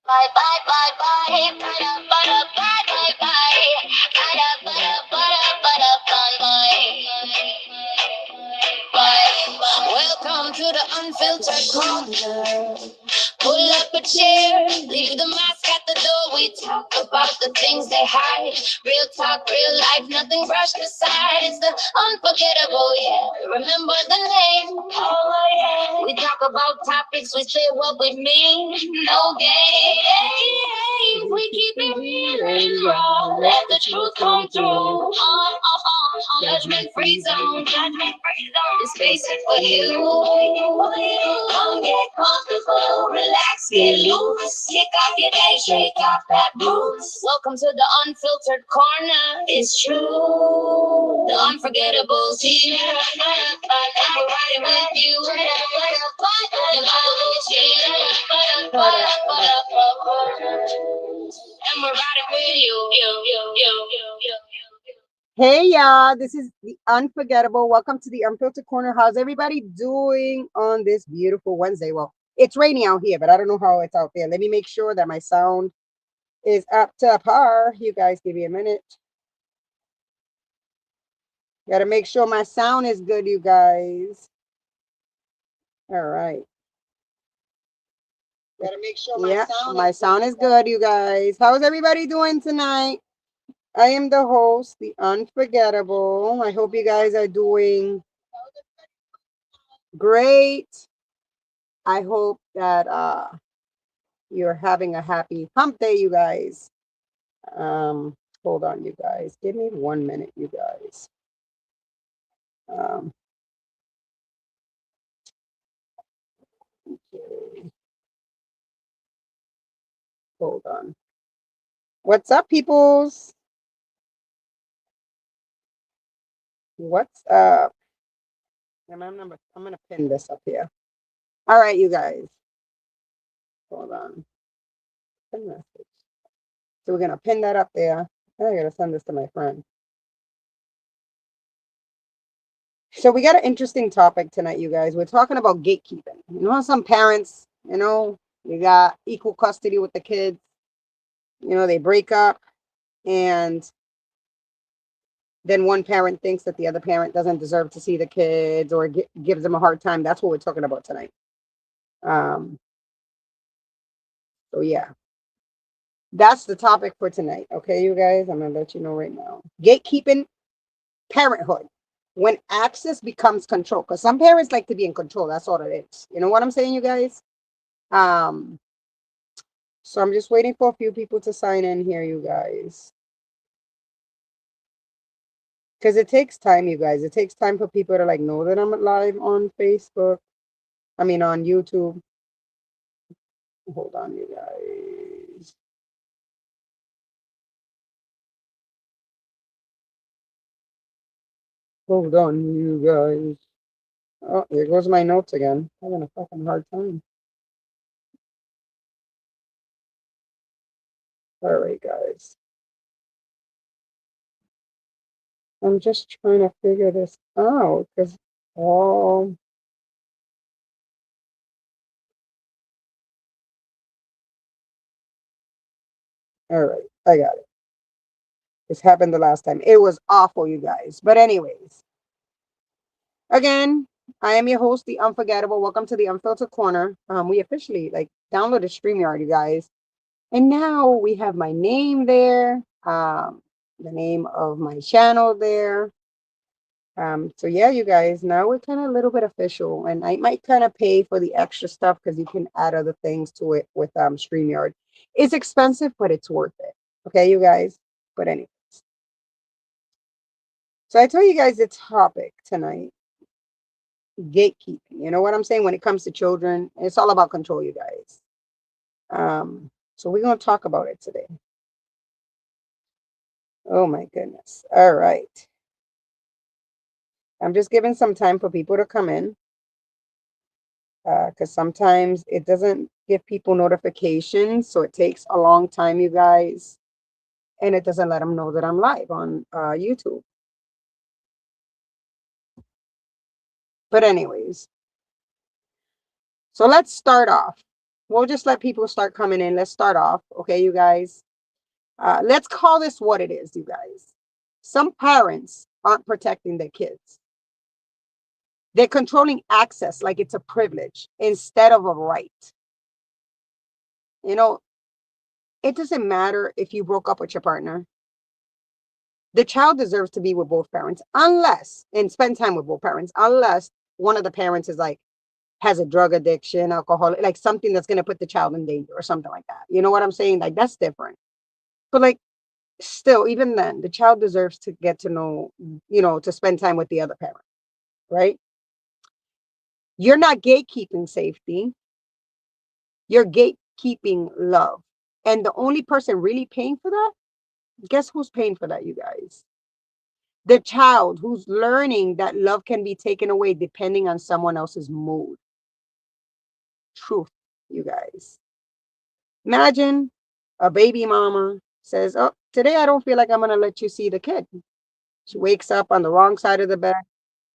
Bye bye bye bye. Bada bada bye bye bye. Bada bada bada bada bye bye. Welcome to the unfiltered corner. Pull up a chair, leave the mask at the door. We talk about the things they hide. Real talk, real life, nothing brushed aside. It's the unforgettable, yeah. Remember the name? Oh, yeah. We talk about topics, we say what we mean. No game. We keep it real and raw. Let the truth come through. Judgment free zone. Judgment free zone. The space is for you. Come get comfortable, relax, get loose. Kick off your day, shake off that blues. Welcome to the unfiltered corner. It's true. The unforgettables here. And we're riding with you. The Bible is here. And we're riding with you. Hey y'all, this is the Unforgettable. Welcome to the Unfiltered Corner. How's everybody doing on this beautiful Wednesday? Well, it's raining out here, but I don't know how it's out there. Let me make sure that my sound is up to par. You guys give me a minute. Gotta make sure my sound is good, you guys. All right. Gotta make sure my sound is good, you guys. How's everybody doing tonight? I am the host, the Unforgettable. I hope you guys are doing great. I hope that you're having a happy hump day, you guys. Hold on, you guys. Give me 1 minute, you guys. Okay. Hold on. What's up, peoples? What's up? I'm gonna pin this up here. All right, you guys. Hold on. Pin message. So we're gonna pin that up there. I gotta send this to my friend. So we got an interesting topic tonight, you guys. We're talking about gatekeeping. You know how some parents, you got equal custody with the kids. They break up and then one parent thinks that the other parent doesn't deserve to see the kids or gives them a hard time. That's what we're talking about tonight. Um, so yeah, that's the topic for tonight. Okay, you guys, I'm gonna let you know right now. Gatekeeping parenthood, when access becomes control, because some parents like to be in control. That's all it is. You know what I'm saying, you guys? Um, so I'm just waiting for a few people to sign in here, you guys. Because it takes time, you guys. It takes time for people to know that I'm live on Facebook. I mean on YouTube. Hold on, you guys. Hold on, you guys. Oh, there goes my notes again. I'm having a fucking hard time. All right, guys. I'm just trying to figure this out because all. All right, I got it. This happened the last time. It was awful, you guys. But anyways, again, I am your host, the Unforgettable. Welcome to the Unfiltered Corner. We officially downloaded StreamYard, you guys, and now we have my name there. The name of my channel there. So yeah, you guys, now we're kind of a little bit official, and I might kind of pay for the extra stuff because you can add other things to it with StreamYard. It's expensive, but it's worth it. Okay, you guys. But anyways, so I tell you guys the topic tonight: gatekeeping. You know what I'm saying? When it comes to children, it's all about control, you guys. So we're gonna talk about it today. Oh my goodness. All right. I'm just giving some time for people to come in. Because sometimes it doesn't give people notifications, so it takes a long time, you guys, and it doesn't let them know that I'm live on YouTube. But anyways, so let's start off. We'll just let people start coming in. Let's start off. Okay, you guys. Let's call this what it is, you guys. Some parents aren't protecting their kids. They're controlling access like it's a privilege instead of a right. You know, it doesn't matter if you broke up with your partner. The child deserves to be with both parents, unless, and spend time with both parents, unless one of the parents is like, has a drug addiction, alcohol, like something that's going to put the child in danger or something like that. You know what I'm saying? Like, that's different. But like, still, even then, the child deserves to get to know, to spend time with the other parent, right? You're not gatekeeping safety, you're gatekeeping love. And the only person really paying for that, guess who's paying for that, you guys? The child who's learning that love can be taken away depending on someone else's mood. Truth, you guys. Imagine a baby mama says, "Oh, today I don't feel like I'm going to let you see the kid." She wakes up on the wrong side of the bed,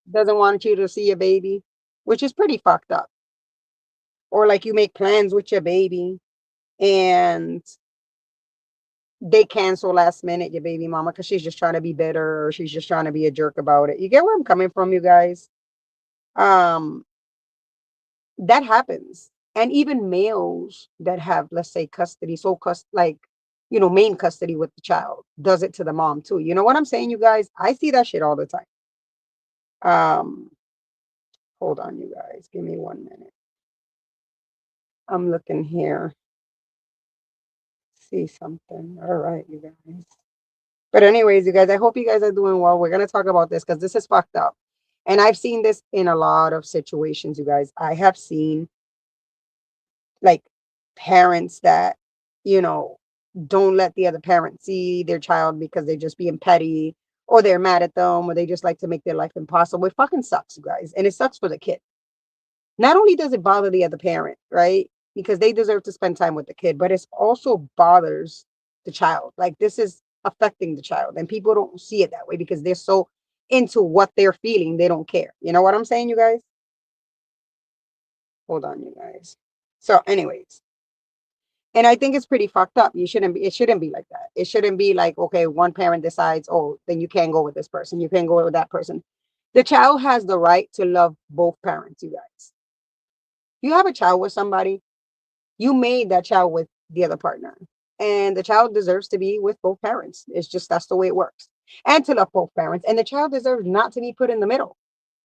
doesn't want you to see your baby, which is pretty fucked up. Or like you make plans with your baby and they cancel last minute, your baby mama, because she's just trying to be bitter or she's just trying to be a jerk about it. You get where I'm coming from, you guys? Um, that happens. And even males that have, let's say, custody, like, main custody with the child, does it to the mom too. You know what I'm saying, you guys? I see that shit all the time. Um, Hold on, you guys. Give me 1 minute. I'm looking here. See something. All right, you guys. But anyways, you guys, I hope you guys are doing well. We're gonna talk about this because this is fucked up. And I've seen this in a lot of situations, you guys. I have seen like parents that, you know, don't let the other parent see their child because they're just being petty or they're mad at them or they just like to make their life impossible. It fucking sucks, you guys. And it sucks for the kid. Not only does it bother the other parent, right? Because they deserve to spend time with the kid, but it also bothers the child. Like this is affecting the child, and people don't see it that way because they're so into what they're feeling, they don't care. You know what I'm saying, you guys? Hold on, you guys. So, anyways, and I think it's pretty fucked up. It shouldn't be like that. It shouldn't be like, okay, one parent decides, oh, then you can't go with this person, you can't go with that person. The child has the right to love both parents, you guys. You have a child with somebody, you made that child with the other partner. And the child deserves to be with both parents. It's just that's the way it works. And to love both parents. And the child deserves not to be put in the middle.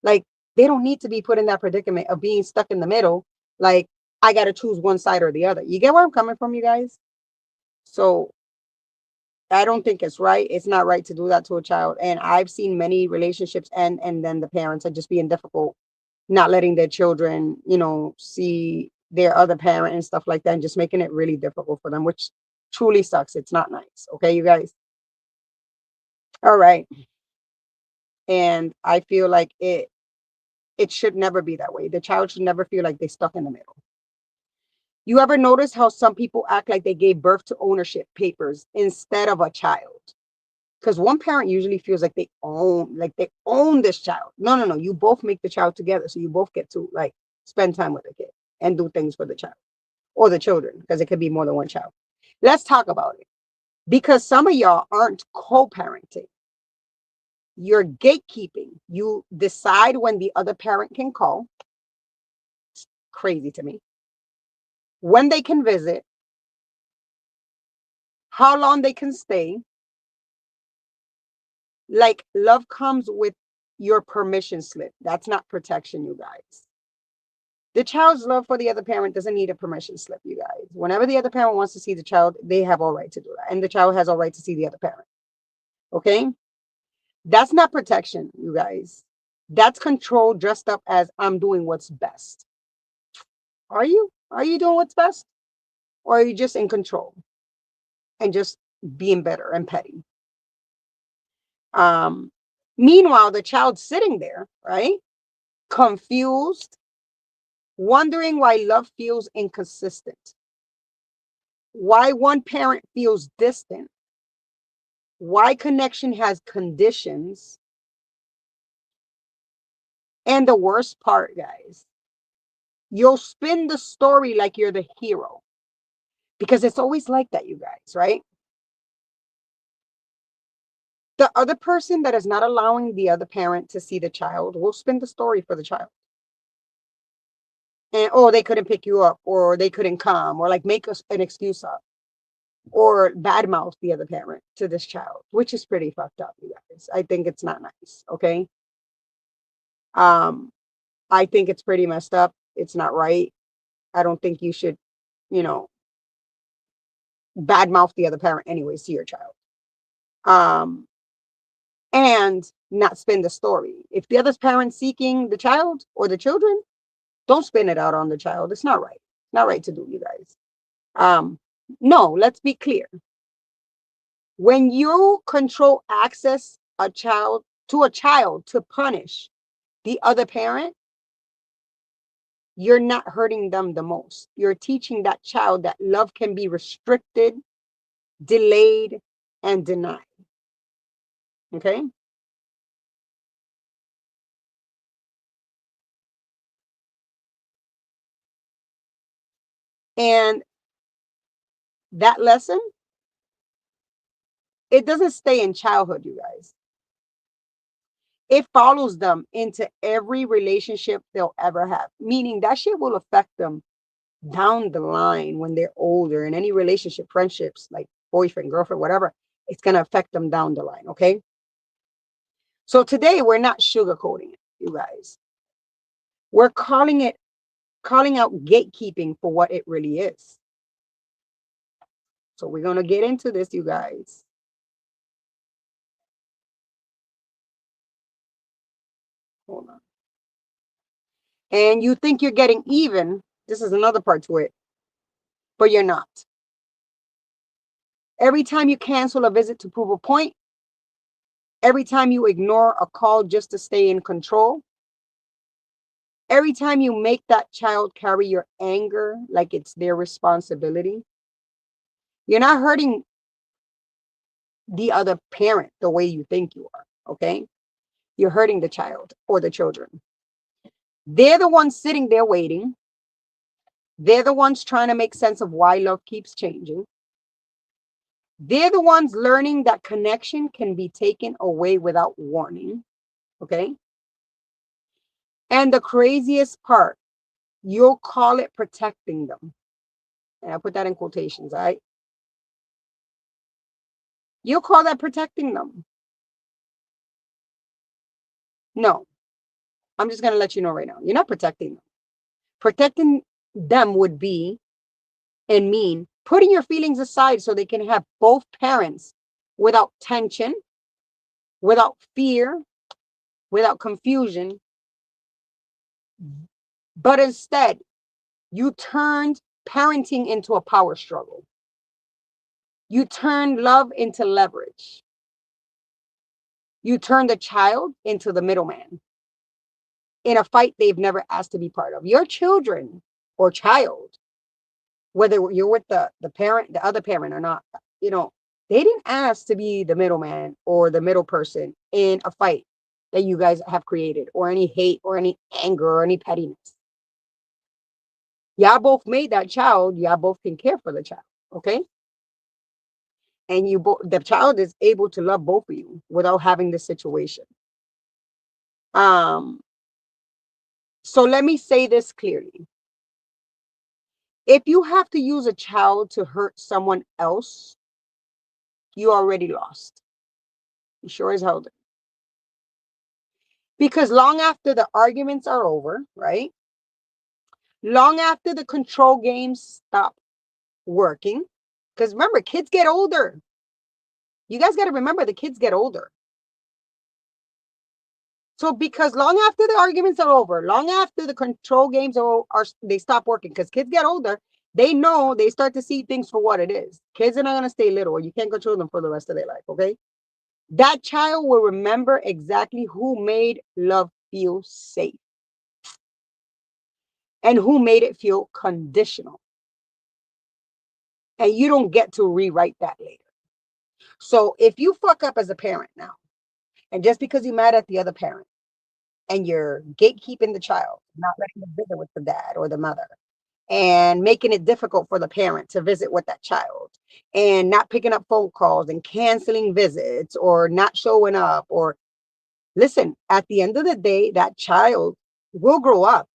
Like they don't need to be put in that predicament of being stuck in the middle. Like I gotta choose one side or the other. You get where I'm coming from, you guys? So I don't think it's right. It's not right to do that to a child. And I've seen many relationships and then the parents are just being difficult, not letting their children, see their other parent and stuff like that, and just making it really difficult for them, which truly sucks. It's not nice. Okay, you guys. All right. And I feel like it should never be that way. The child should never feel like they're stuck in the middle. You ever notice how some people act like they gave birth to ownership papers instead of a child? Because one parent usually feels like they own this child. No, no, no. You both make the child together. So you both get to like spend time with the kid and do things for the child or the children, because it could be more than one child. Let's talk about it. Because some of y'all aren't co-parenting. You're gatekeeping. You decide when the other parent can call. It's crazy to me. When they can visit, how long they can stay. Like love comes with your permission slip. That's not protection, you guys. The child's love for the other parent doesn't need a permission slip, you guys. Whenever the other parent wants to see the child, they have all right to do that. And the child has all right to see the other parent. Okay? That's not protection, you guys. That's control dressed up as I'm doing what's best. Are you? Are you doing what's best? Or are you just in control and just being better and petty? Um, Meanwhile, the child's sitting there, right? Confused, wondering why love feels inconsistent, why one parent feels distant, why connection has conditions. And the worst part, guys, You'll spin the story like you're the hero. Because it's always like that, you guys, right? The other person that is not allowing the other parent to see the child will spin the story for the child. And, oh, they couldn't pick you up, or they couldn't come, or like make an excuse up, or badmouth the other parent to this child, which is pretty fucked up, you guys. I think it's not nice, okay? I think it's pretty messed up. It's not right. I don't think you should, you know, badmouth the other parent anyways to your child. And not spin the story. If the other parent's seeking the child or the children, don't spin it out on the child. It's not right. Not right to do, you guys. No, let's be clear. When you control access a child to punish the other parent, you're not hurting them the most. You're teaching that child that love can be restricted, delayed, and denied. Okay? And that lesson, it doesn't stay in childhood, you guys. It follows them into every relationship they'll ever have, meaning that shit will affect them down the line when they're older in any relationship, friendships, like boyfriend, girlfriend, whatever. It's going to affect them down the line. Okay. So today we're not sugarcoating it, you guys. We're calling out gatekeeping for what it really is. So we're going to get into this, you guys. Hold on. And you think you're getting even. This is another part to it, but you're not. Every time you cancel a visit to prove a point, every time you ignore a call just to stay in control, every time you make that child carry your anger like it's their responsibility, you're not hurting the other parent the way you think you are, okay? You're hurting the child or the children. They're the ones sitting there waiting. They're the ones trying to make sense of why love keeps changing. They're the ones learning that connection can be taken away without warning, okay? And the craziest part, you'll call it protecting them. And I put that in quotations, all right? You'll call that protecting them. No, I'm just going to let you know right now. You're not protecting them. Protecting them would be and mean putting your feelings aside so they can have both parents without tension, without fear, without confusion. But instead, you turned parenting into a power struggle. You turned love into leverage. You turned the child into the middleman in a fight they've never asked to be part of. Your children or child, whether you're with the parent, the other parent or not, they didn't ask to be the middleman or the middle person in a fight that you guys have created, or any hate or any anger or any pettiness. Y'all both made that child. Y'all both can care for the child. Okay. And the child is able to love both of you without having this situation. So let me say this clearly. If you have to use a child to hurt someone else, you already lost. You sure as hell did. Because long after the arguments are over, right? Long after the control games stop working, because remember, kids get older. You guys got to remember the kids get older. So because long after the arguments are over, long after the control games they stop working, because kids get older, they know, they start to see things for what it is. Kids are not going to stay little, or you can't control them for the rest of their life, okay? That child will remember exactly who made love feel safe and who made it feel conditional. And you don't get to rewrite that later. So if you fuck up as a parent now, and just because you're mad at the other parent, and you're gatekeeping the child, not letting them visit with the dad or the mother, and making it difficult for the parent to visit with that child, and not picking up phone calls and canceling visits or not showing up, or listen, at the end of the day, that child will grow up.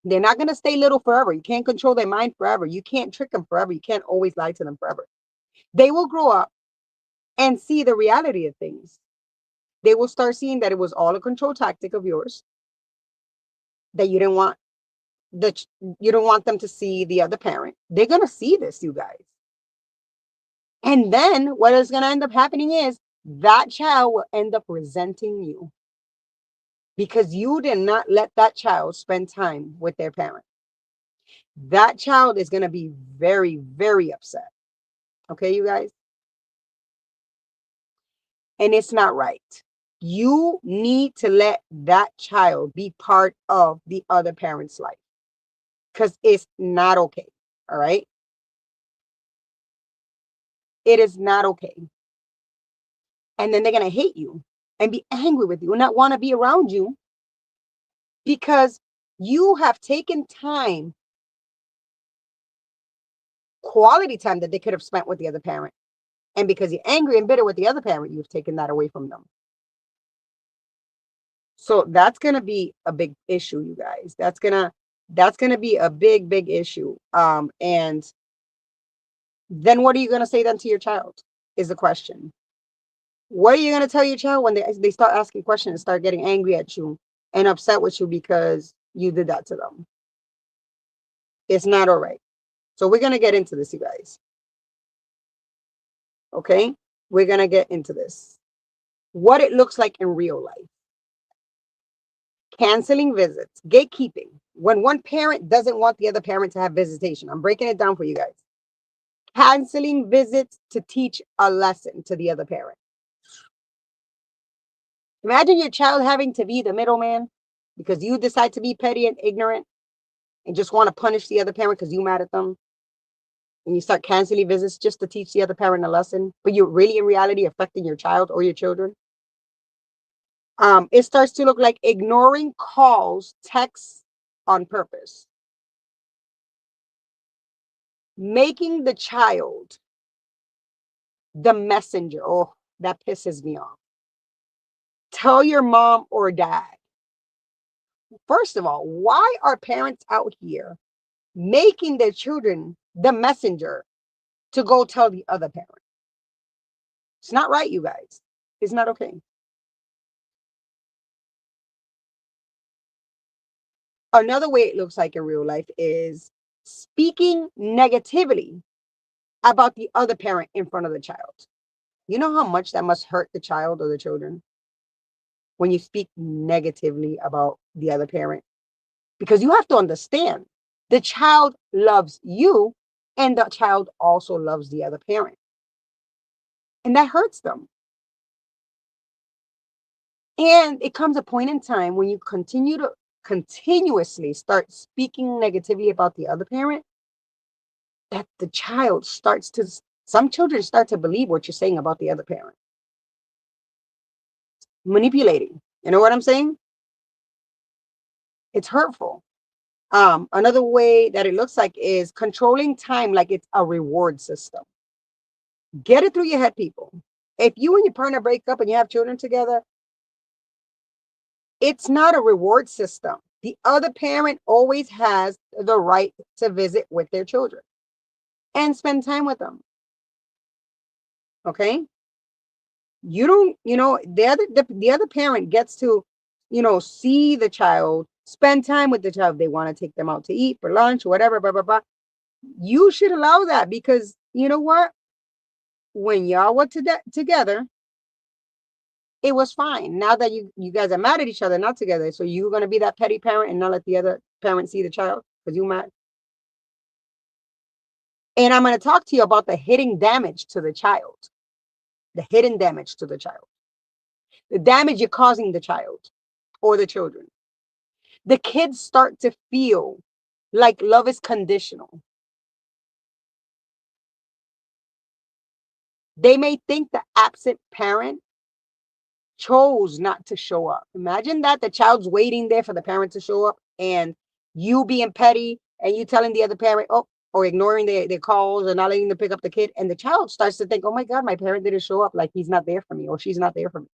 They're not going to stay little forever. You can't control their mind forever. You can't trick them forever. You can't always lie to them forever. They will grow up and see the reality of things. They will start seeing that it was all a control tactic of yours, that the you don't want them to see the other parent. They're going to see this, you guys. And then what is going to end up happening is that child will end up resenting you because you did not let that child spend time with their parent. That child is going to be very, very upset. Okay, you guys? And it's not right. You need to let that child be part of the other parent's life because it's not okay. All right? It is not okay. And then they're going to hate you and be angry with you and not want to be around you because you have taken time, quality time that they could have spent with the other parent. And because you're angry and bitter with the other parent, you've taken that away from them. So that's going to be a big issue, you guys. That's going to be a big, big issue. And then what are you going to say then to your child is the question. What are you going to tell your child when they start asking questions and start getting angry at you and upset with you because you did that to them? It's not all right. So we're going to get into this, you guys. Okay? We're going to get into this. What it looks like in real life. Canceling visits, gatekeeping. When one parent doesn't want the other parent to have visitation. I'm breaking it down for you guys. Canceling visits to teach a lesson to the other parent. Imagine your child having to be the middleman because you decide to be petty and ignorant and just want to punish the other parent because you mad at them. And you start canceling visits just to teach the other parent a lesson, but you're really in reality affecting your child or your children. It starts to look like ignoring calls, texts on purpose. Making the child the messenger. Oh, that pisses me off. Tell your mom or dad. First of all, why are parents out here making their children the messenger to go tell the other parent? It's not right, you guys. It's not okay. Another way it looks like in real life is speaking negatively about the other parent in front of the child. You know how much that must hurt the child or the children when you speak negatively about the other parent? Because you have to understand the child loves you and the child also loves the other parent. And that hurts them. And it comes a point in time when you continue to continuously start speaking negatively about the other parent, that the child starts to, some children start to believe what you're saying about the other parent. Manipulating. You know what I'm saying? It's hurtful. Another way that it looks like is controlling time like it's a reward system. Get it through your head, people. If you and your partner break up and you have children together, it's not a reward system. The other parent always has the right to visit with their children and spend time with them. Okay? You don't, the other parent gets to, see the child, spend time with the child. They want to take them out to eat for lunch, whatever, blah, blah, blah. You should allow that because you know what? When y'all were together, it was fine. Now that you guys are mad at each other, not together, so you're gonna be that petty parent and not let the other parent see the child because you mad. And I'm gonna talk to you about the hidden damage to the child, the hidden damage to the child, the damage you're causing the child or the children. The kids start to feel like love is conditional. They may think the absent parent chose not to show up. Imagine that the child's waiting there for the parent to show up, and you being petty and you telling the other parent, oh, or ignoring their calls or not letting them pick up the kid. And the child starts to think, oh my God, my parent didn't show up. Like he's not there for me or she's not there for me.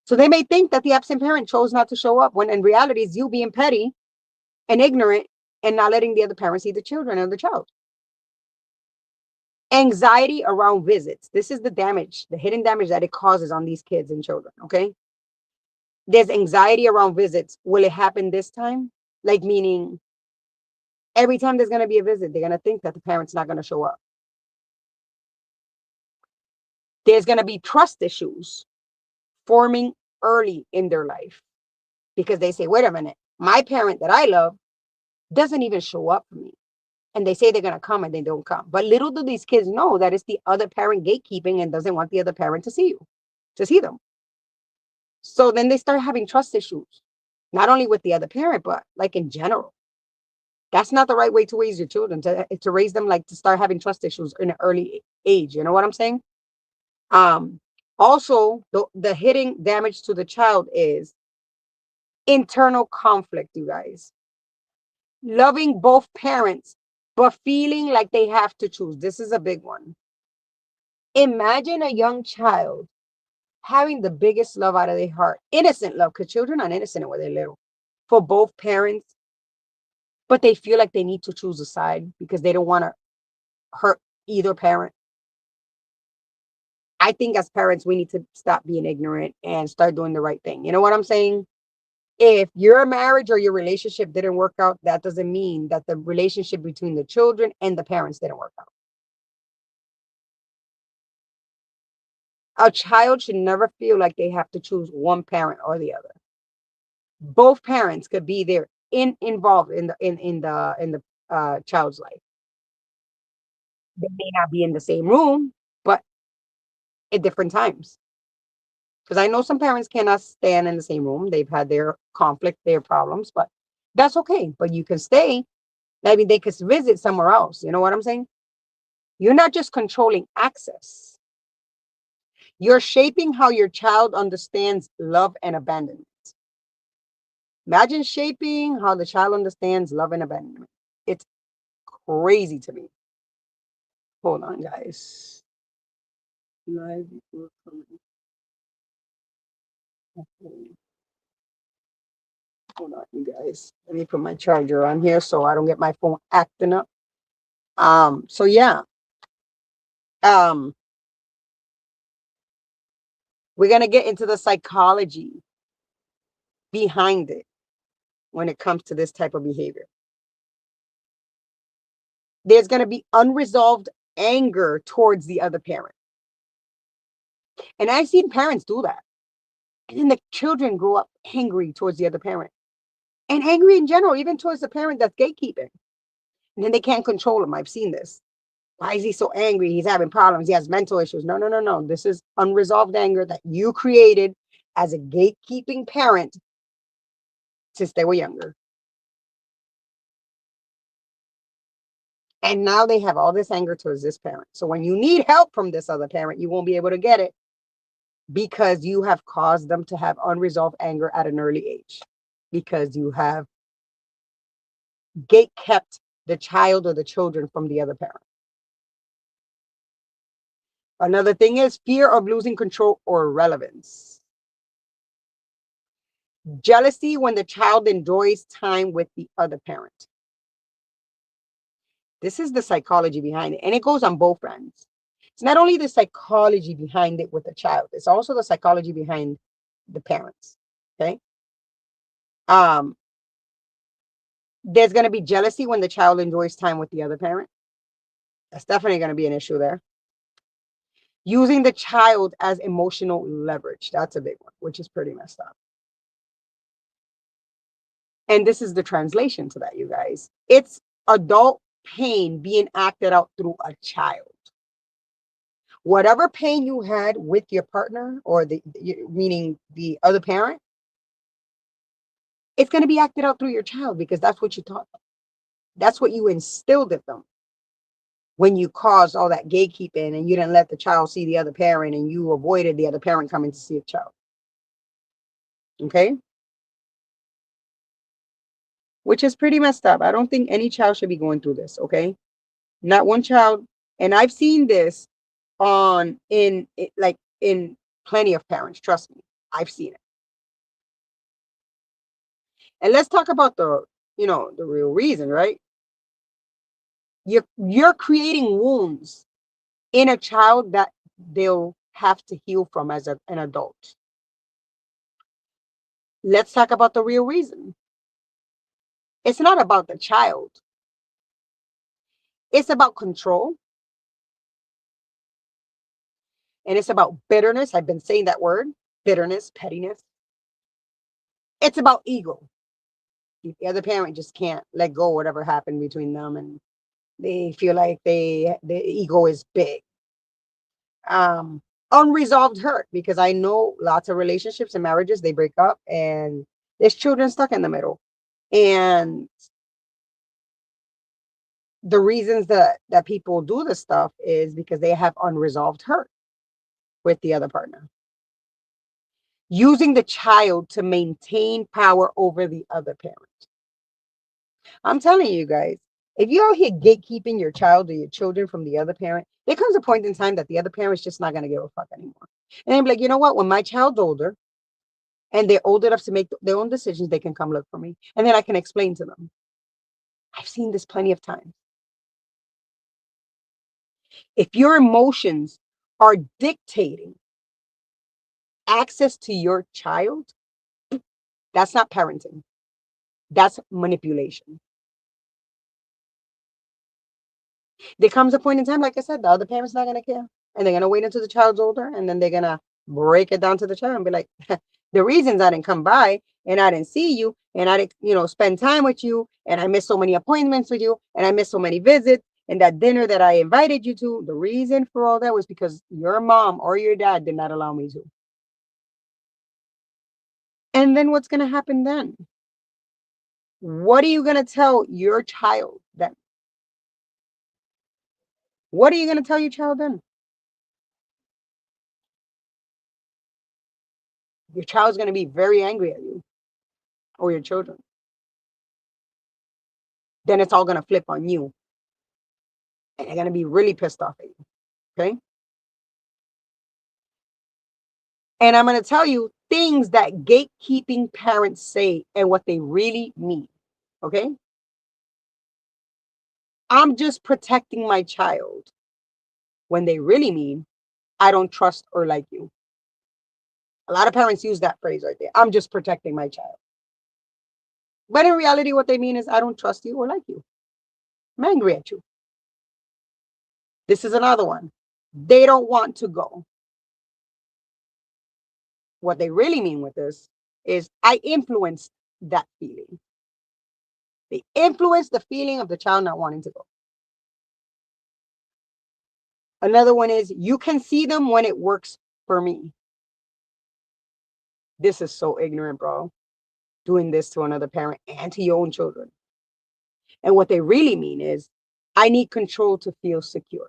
So they may think that the absent parent chose not to show up when in reality it's you being petty and ignorant and not letting the other parent see the children or the child. Anxiety around visits. This is the damage, the hidden damage that it causes on these kids and children. Okay. There's anxiety around visits. Will it happen this time? Like, meaning every time there's going to be a visit, they're going to think that the parent's not going to show up. There's going to be trust issues forming early in their life because they say, wait a minute, my parent that I love doesn't even show up for me. And they say they're going to come and they don't come. But little do these kids know that it's the other parent gatekeeping and doesn't want the other parent to see you, to see them. So then they start having trust issues, not only with the other parent, but like in general. That's not the right way to raise your children, to raise them like to start having trust issues in an early age. You know what I'm saying? Also, the hidden damage to the child is internal conflict, you guys. Loving both parents, but feeling like they have to choose. This is a big one. Imagine a young child having the biggest love out of their heart, innocent love, because children are innocent when they're little, for both parents, but they feel like they need to choose a side because they don't want to hurt either parent. I think as parents, we need to stop being ignorant and start doing the right thing. You know what I'm saying? If your marriage or your relationship didn't work out, that doesn't mean that the relationship between the children and the parents didn't work out. A child should never feel like they have to choose one parent or the other. Both parents could be there involved in the child's life. They may not be in the same room, but at different times. Because I know some parents cannot stand in the same room. They've had their conflict, their problems, but that's okay. But you can stay. Maybe they could visit somewhere else. You know what I'm saying? You're not just controlling access. You're shaping how your child understands love and abandonment. Imagine shaping how the child understands love and abandonment. It's crazy to me. Hold on, guys. Live before coming. Hold on, you guys. Let me put my charger on here so I don't get my phone acting up. So yeah. Um, we're gonna get into the psychology behind it when it comes to this type of behavior. There's gonna be unresolved anger towards the other parent. And I've seen parents do that. And then the children grow up angry towards the other parent. And angry in general, even towards the parent that's gatekeeping. And then they can't control him. I've seen this. Why is he so angry? He's having problems. He has mental issues. No, no, no, no. This is unresolved anger that you created as a gatekeeping parent since they were younger. And now they have all this anger towards this parent. So when you need help from this other parent, you won't be able to get it because you have caused them to have unresolved anger at an early age. Because you have gate kept the child or the children from the other parent. Another thing is fear of losing control or relevance. Jealousy when the child enjoys time with the other parent. This is the psychology behind it. And it goes on both ends. It's not only the psychology behind it with the child, it's also the psychology behind the parents. Okay. There's going to be jealousy when the child enjoys time with the other parent. That's definitely going to be an issue there. Using the child as emotional leverage. That's a big one, which is pretty messed up. And this is the translation to that, you guys. It's adult pain being acted out through a child. Whatever pain you had with your partner or meaning the other parent, it's going to be acted out through your child because that's what you taught them. That's what you instilled in them. when you caused all that gatekeeping and you didn't let the child see the other parent and you avoided the other parent coming to see a child. Okay? Which is pretty messed up. I don't think any child should be going through this. Okay? Not one child. And I've seen this on in plenty of parents. Trust me, I've seen it. And let's talk about the real reason, right? You're creating wounds in a child that they'll have to heal from as an adult. Let's talk about the real reason. It's not about the child. It's about control. And it's about bitterness. I've been saying that word, bitterness, pettiness. It's about ego. The other parent just can't let go of whatever happened between them, and they feel like the ego is big. Unresolved hurt, because I know lots of relationships and marriages, they break up and there's children stuck in the middle. And the reasons that people do this stuff is because they have unresolved hurt with the other partner, using the child to maintain power over the other parent. I'm telling you guys, if you're out here gatekeeping your child or your children from the other parent, there comes a point in time that the other parent's just not going to give a fuck anymore. And I'm like, you know what? When my child's older and they're old enough to make their own decisions, they can come look for me. And then I can explain to them. I've seen this plenty of times. If your emotions are dictating access to your child, that's not parenting. That's manipulation. There comes a point in time, like I said, the other parent's not going to care. And they're going to wait until the child's older, and then they're going to break it down to the child and be like, the reasons I didn't come by and I didn't see you and I didn't, spend time with you, and I missed so many appointments with you, and I missed so many visits, and that dinner that I invited you to, the reason for all that was because your mom or your dad did not allow me to. And then what's going to happen then? What are you going to tell your child then? What are you going to tell your child then? Your child's going to be very angry at you or your children. Then it's all going to flip on you. And they're going to be really pissed off at you. Okay. And I'm going to tell you things that gatekeeping parents say and what they really mean. Okay. I'm just protecting my child, when they really mean, I don't trust or like you. A lot of parents use that phrase right there. I'm just protecting my child. But in reality, what they mean is, I don't trust you or like you. I'm angry at you. This is another one. They don't want to go. What they really mean with this is, I influenced that feeling. They influence the feeling of the child not wanting to go. Another one is, you can see them when it works for me. This is so ignorant, bro. Doing this to another parent and to your own children. And what they really mean is, I need control to feel secure.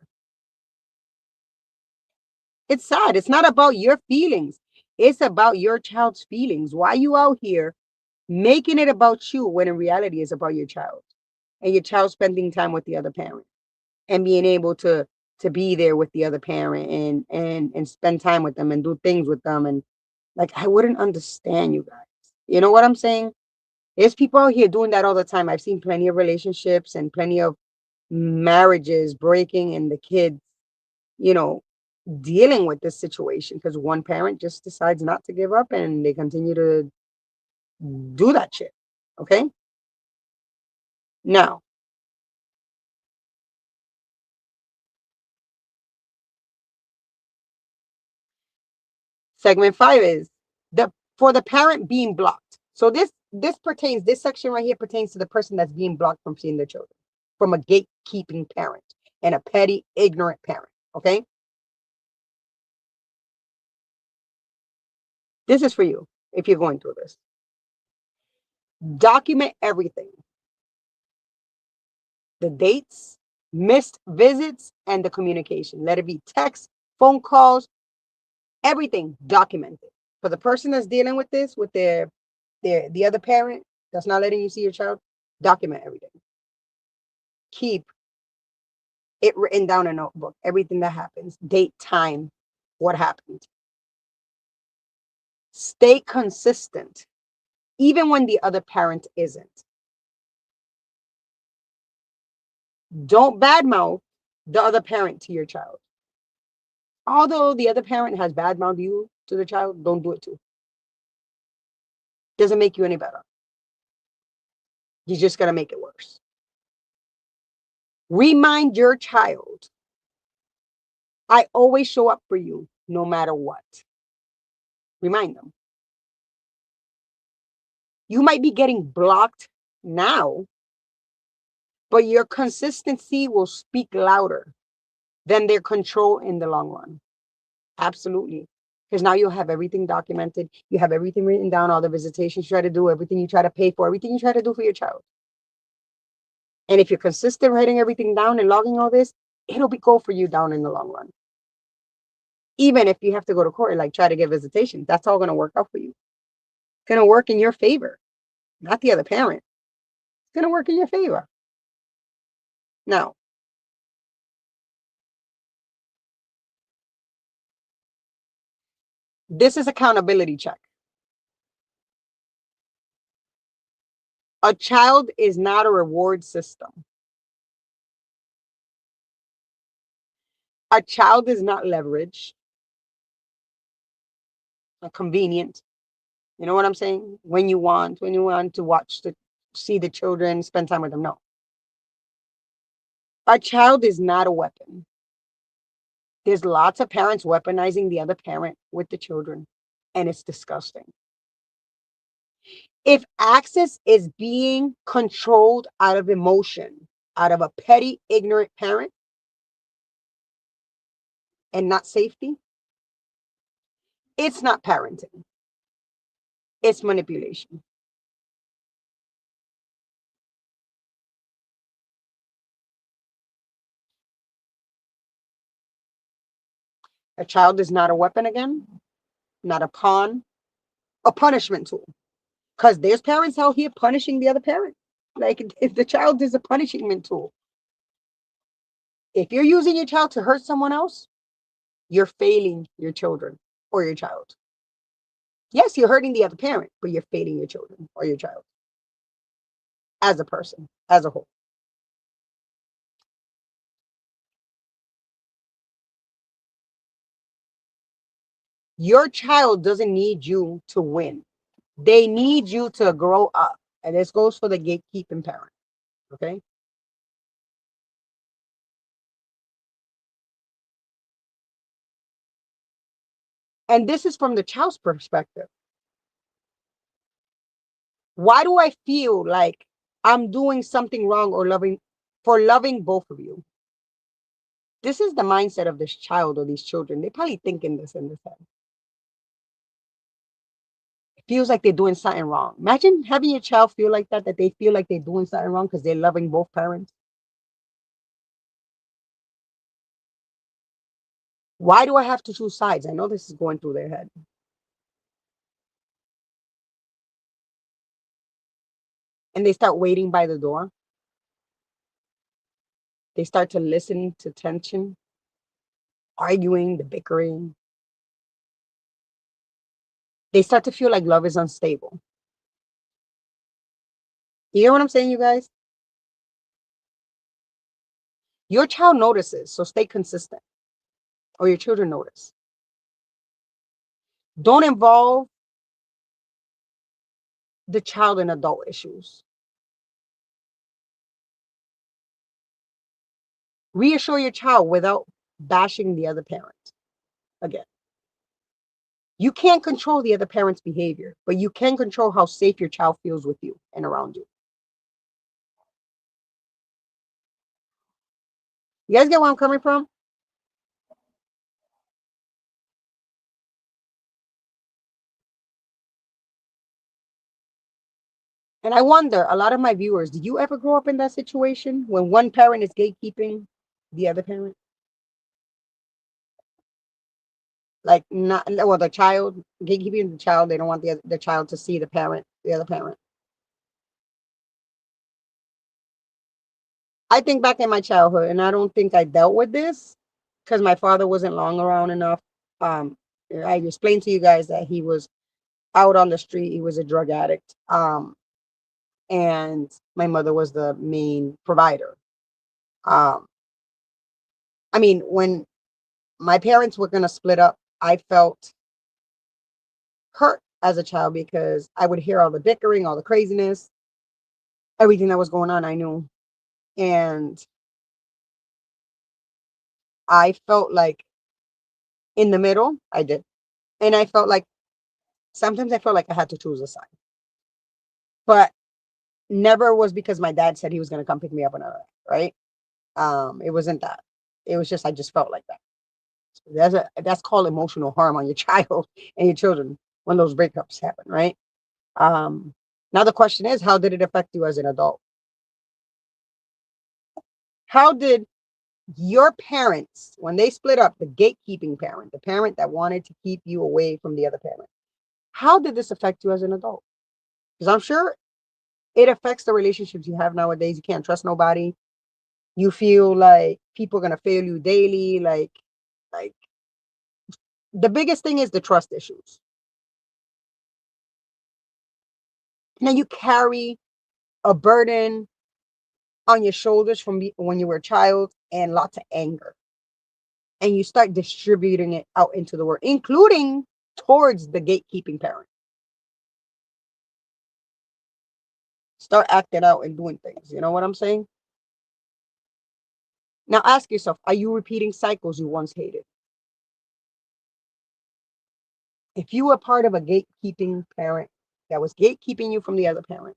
It's sad. It's not about your feelings. It's about your child's feelings. Why are you out here making it about you when in reality it's about your child, and your child spending time with the other parent and being able to be there with the other parent and spend time with them and do things with them. And like, I wouldn't understand you guys. You know what I'm saying? There's people out here doing that all the time. I've seen plenty of relationships and plenty of marriages breaking, and the kids, you know, dealing with this situation because one parent just decides not to give up and they continue to do that shit. Okay. Now, segment 5 is the for the parent being blocked. So this section right here pertains to the person that's being blocked from seeing their children, from a gatekeeping parent and a petty, ignorant parent. Okay. This is for you if you're going through this. Document everything: the dates, missed visits, and the communication. Let it be text, phone calls, everything documented. For the person that's dealing with this, with the other parent that's not letting you see your child, document everything. Keep it written down in a notebook, everything that happens, date, time, what happened. Stay consistent, even when the other parent isn't. Don't badmouth the other parent to your child. Although the other parent has badmouthed you to the child, don't do it too. Doesn't make you any better. You're just going to make it worse. Remind your child, I always show up for you no matter what. Remind them. You might be getting blocked now, but your consistency will speak louder than their control in the long run. Absolutely. Because now you'll have everything documented. You have everything written down, all the visitations you try to do, everything you try to pay for, everything you try to do for your child. And if you're consistent writing everything down and logging all this, it'll be go for you down in the long run. Even if you have to go to court, like try to get visitation, that's all going to work out for you. It's going to work in your favor, not the other parent. It's going to work in your favor. Now, this is accountability check. A child is not a reward system. A child is not leverage, convenient. You know what I'm saying? When you want to see the children, spend time with them. No. A child is not a weapon. There's lots of parents weaponizing the other parent with the children, and it's disgusting. If access is being controlled out of emotion, out of a petty, ignorant parent, and not safety, it's not parenting. It's manipulation. A child is not a weapon again, not a pawn, a punishment tool. Because there's parents out here punishing the other parent. Like if the child is a punishment tool. If you're using your child to hurt someone else, you're failing your children or your child. Yes, you're hurting the other parent, but you're failing your children or your child as a person, as a whole. Your child doesn't need you to win. They need you to grow up. And this goes for the gatekeeping parent. Okay. And this is from the child's perspective. Why do I feel like I'm doing something wrong or loving both of you? This is the mindset of this child or these children. They probably thinking this in this head. It feels like they're doing something wrong. Imagine having your child feel like that they feel like they're doing something wrong because they're loving both parents. Why do I have to choose sides? I know this is going through their head. And they start waiting by the door. They start to listen to tension, arguing, the bickering. They start to feel like love is unstable. You hear what I'm saying, you guys? Your child notices, so stay consistent, or your children notice. Don't involve the child in adult issues. Reassure your child without bashing the other parent. Again, you can't control the other parent's behavior, but you can control how safe your child feels with you and around you. You guys get where I'm coming from? And I wonder, a lot of my viewers, did you ever grow up in that situation when one parent is gatekeeping the other parent? Like not well, the child gatekeeping the child. They don't want the child to see the other parent. I think back in my childhood, and I don't think I dealt with this because my father wasn't long around enough. Um, I explained to you guys that he was out on the street. He was a drug addict. And my mother was the main provider. Um, I mean, when my parents were gonna split up, I felt hurt as a child because I would hear all the bickering, all the craziness, everything that was going on. I knew, and I felt like in the middle. I did, and I felt like sometimes I felt like I had to choose a side, but never was because my dad said he was gonna come pick me up another, right? It wasn't that. It was just I just felt like that. That's called emotional harm on your child and your children when those breakups happen, right? Um, Now the question is, how did it affect you as an adult? How did your parents, when they split up, the gatekeeping parent, the parent that wanted to keep you away from the other parent, how did this affect you as an adult? Because I'm sure it affects the relationships you have nowadays. You can't trust nobody. You feel like people are gonna fail you daily. Like the biggest thing is the trust issues. Now you carry a burden on your shoulders from when you were a child and lots of anger. And you start distributing it out into the world, including towards the gatekeeping parent. Start acting out and doing things. You know what I'm saying? Now ask yourself, are you repeating cycles you once hated? If you were part of a gatekeeping parent that was gatekeeping you from the other parent,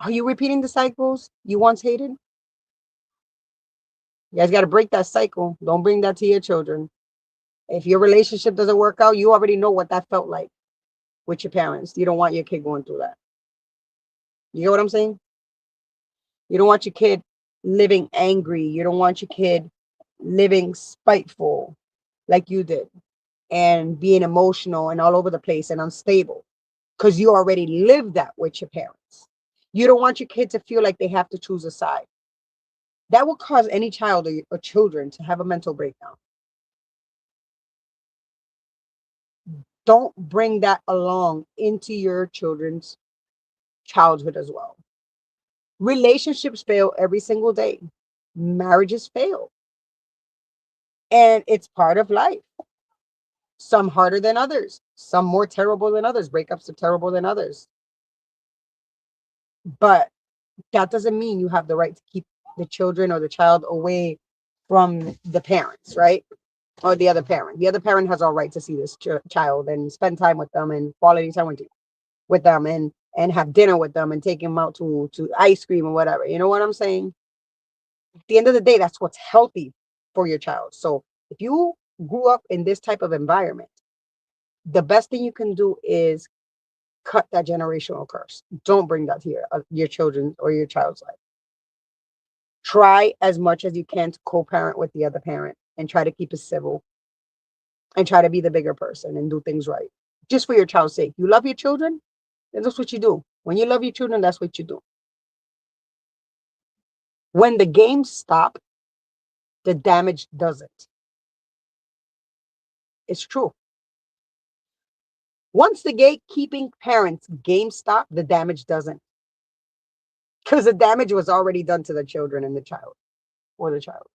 are you repeating the cycles you once hated? You guys got to break that cycle. Don't bring that to your children. If your relationship doesn't work out, you already know what that felt like with your parents. You don't want your kid going through that. You get what I'm saying? You don't want your kid living angry. You don't want your kid living spiteful like you did and being emotional and all over the place and unstable because you already lived that with your parents. You don't want your kid to feel like they have to choose a side. That will cause any child or children to have a mental breakdown. Don't bring that along into your children's childhood as well. Relationships fail every single day. Marriages fail. And it's part of life. Some harder than others, some more terrible than others. Breakups are terrible than others. But that doesn't mean you have the right to keep the children or the child away from the parents, right? Or the other parent. The other parent has all right to see this child and spend time with them and quality time with them and have dinner with them and take them out to ice cream or whatever. You know what I'm saying? At the end of the day, that's what's healthy for your child. So if you grew up in this type of environment, the best thing you can do is cut that generational curse. Don't bring that to your children or your child's life. Try as much as you can to co-parent with the other parent and try to keep it civil and try to be the bigger person and do things right. Just for your child's sake. You love your children, then that's what you do. When you love your children, that's what you do. When the games stop, the damage doesn't. It's true. Once the gatekeeping parents game stop, the damage doesn't. Because the damage was already done to the children and the child or the child.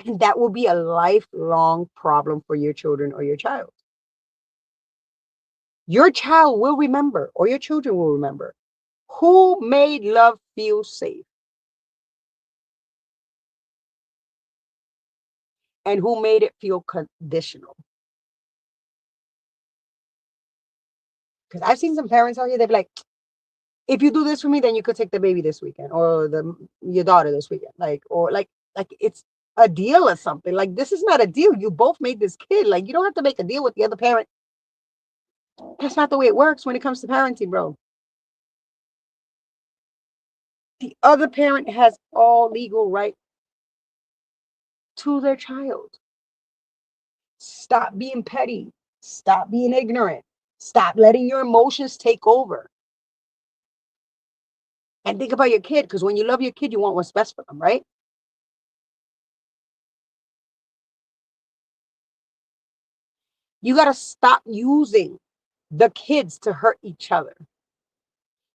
And that will be a lifelong problem for your children or your child. Your child will remember, or your children will remember, who made love feel safe and who made it feel conditional. Because I've seen some parents out here, they're like, if you do this for me, then you could take the baby this weekend or your daughter this weekend. Like it's a deal or something. Like, this is not a deal. You both made this kid. Like, you don't have to make a deal with the other parent. That's not the way it works when it comes to parenting, bro. The other parent has all legal right to their child. Stop being petty. Stop being ignorant. Stop letting your emotions take over. And think about your kid, because when you love your kid, you want what's best for them, right? You got to stop using the kids to hurt each other.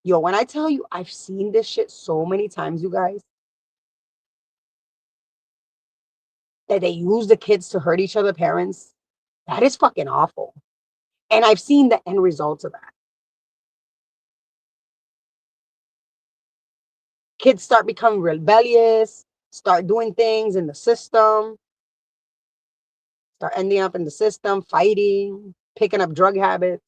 Yo, when I tell you, I've seen this shit so many times, you guys, that they use the kids to hurt each other, parents. That is fucking awful. And I've seen the end results of that. Kids start becoming rebellious, start doing things in the system, start ending up in the system, fighting, picking up drug habits,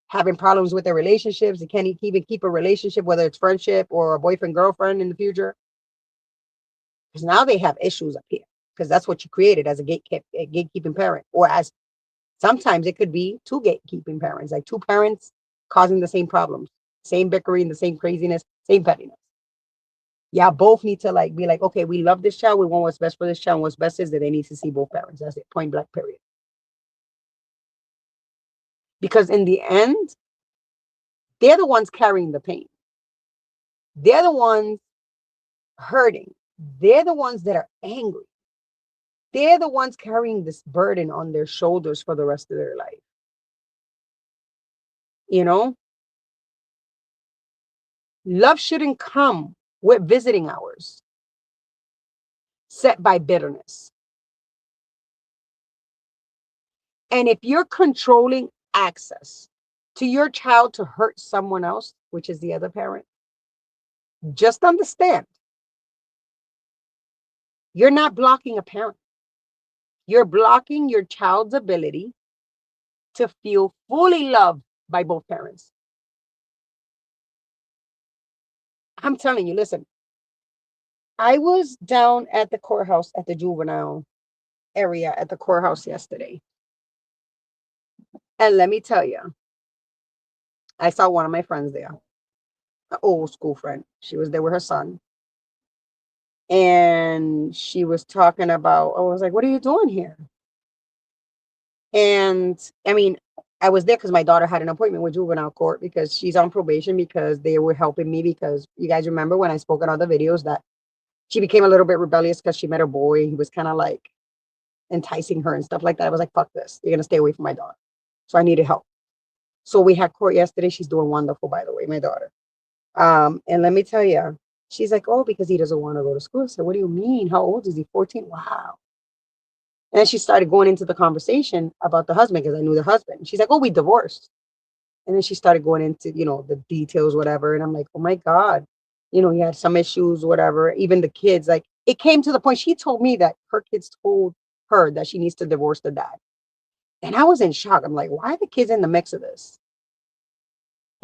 having problems with their relationships. They can't even keep a relationship, whether it's friendship or a boyfriend, girlfriend in the future. Because now they have issues up here. Because that's what you created as a gatekeeping parent. Or as sometimes it could be two gatekeeping parents, like two parents causing the same problems, same bickering, the same craziness, same pettiness. Yeah, both need to like be like, okay, we love this child. We want what's best for this child. And what's best is that they need to see both parents. That's it. Point blank, period. Because in the end, they're the ones carrying the pain. They're the ones hurting. They're the ones that are angry. They're the ones carrying this burden on their shoulders for the rest of their life. You know, love shouldn't come with visiting hours set by bitterness. And if you're controlling access to your child to hurt someone else, which is the other parent, just understand you're not blocking a parent. You're blocking your child's ability to feel fully loved by both parents. I'm telling you, listen, I was down at the courthouse at the juvenile area at the courthouse yesterday. And let me tell you, I saw one of my friends there, an old school friend. She was there with her son. And she was talking about, I was like, what are you doing here? And I mean, I was there because my daughter had an appointment with juvenile court because she's on probation because they were helping me because you guys remember when I spoke in other videos that she became a little bit rebellious because she met a boy. He was kind of like enticing her and stuff like that. I was like, fuck this. You're going to stay away from my daughter. So I needed help. So we had court yesterday. She's doing wonderful, by the way, my daughter. And let me tell you, she's like, oh, because he doesn't want to go to school. I said, what do you mean? How old is he? 14? Wow. And then she started going into the conversation about the husband because I knew the husband. She's like, oh, we divorced. And then she started going into, the details, whatever. And I'm like, oh my God, he had some issues, whatever. Even the kids, like it came to the point she told me that her kids told her that she needs to divorce the dad. And I was in shock. I'm like, why are the kids in the mix of this?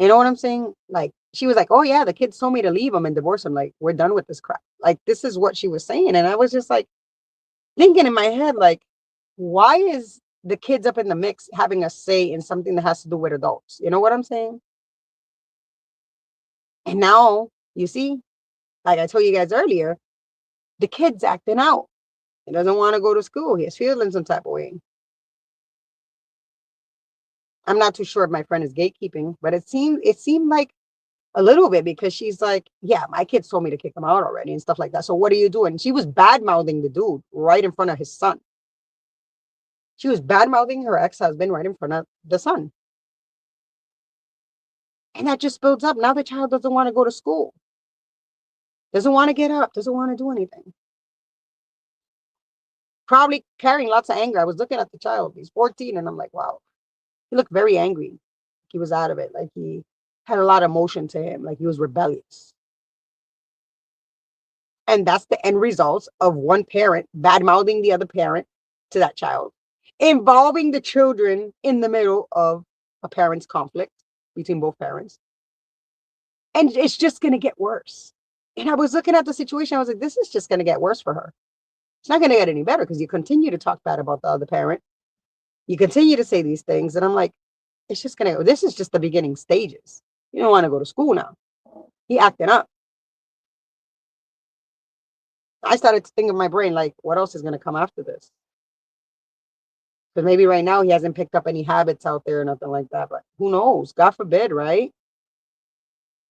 You know what I'm saying? Like, she was like, oh yeah, the kids told me to leave him and divorce him. Like, we're done with this crap. Like, this is what she was saying. And I was just like thinking in my head, like, why is the kids up in the mix having a say in something that has to do with adults? You know what I'm saying? And now, you see, like I told you guys earlier, the kid's acting out. He doesn't want to go to school. He has feeling some type of way. I'm not too sure if my friend is gatekeeping, but it seemed like a little bit because she's like, yeah, my kids told me to kick him out already and stuff like that. So what are you doing? She was bad mouthing the dude right in front of his son. She was bad mouthing her ex-husband right in front of the son. And that just builds up. Now the child doesn't want to go to school, doesn't want to get up, doesn't want to do anything. Probably carrying lots of anger. I was looking at the child. He's 14, and I'm like, wow, he looked very angry. He was out of it. Like he had a lot of emotion to him. Like he was rebellious. And that's the end result of one parent bad mouthing the other parent to that child, involving the children in the middle of a parent's conflict between both parents. And it's just going to get worse. And I was looking at the situation. I was like, this is just going to get worse for her. It's not going to get any better because you continue to talk bad about the other parent. You continue to say these things. And I'm like, this is just the beginning stages. You don't want to go to school now. He acting up. I started to think in my brain, like, what else is going to come after this? Because maybe right now he hasn't picked up any habits out there or nothing like that. But who knows? God forbid, right?